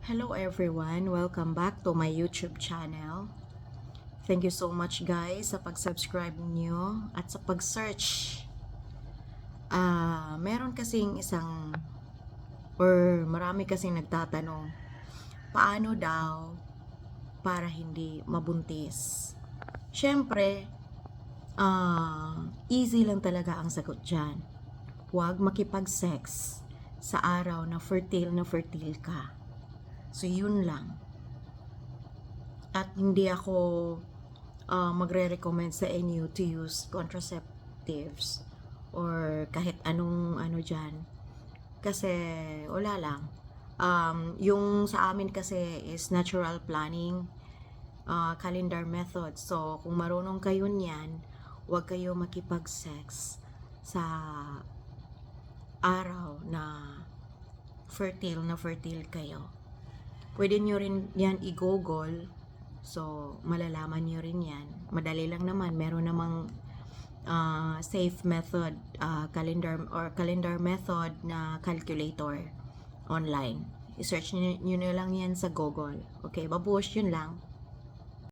Hello everyone! Welcome back to my YouTube channel. Thank you so much guys sa pag-subscribe niyo at sa pag-search. Meron kasing marami kasing nagtatanong, paano daw para hindi mabuntis? Syempre, easy lang talaga ang sagot dyan. Huwag makipag-sex sa araw na fertile ka. So, yun lang. At hindi ako magre-recommend sa inyo to use contraceptives or kahit anong dyan. Kasi, wala lang. Yung sa amin kasi is natural planning, calendar method. So, kung marunong kayo niyan, huwag kayo makipag-sex sa araw na fertile kayo. Pwede nyo rin yan i-google. So, malalaman nyo rin yan. Madali lang naman. Meron namang safe method, calendar method na calculator online. I-search nyo na lang yan sa Google. Okay, babuhos yun lang.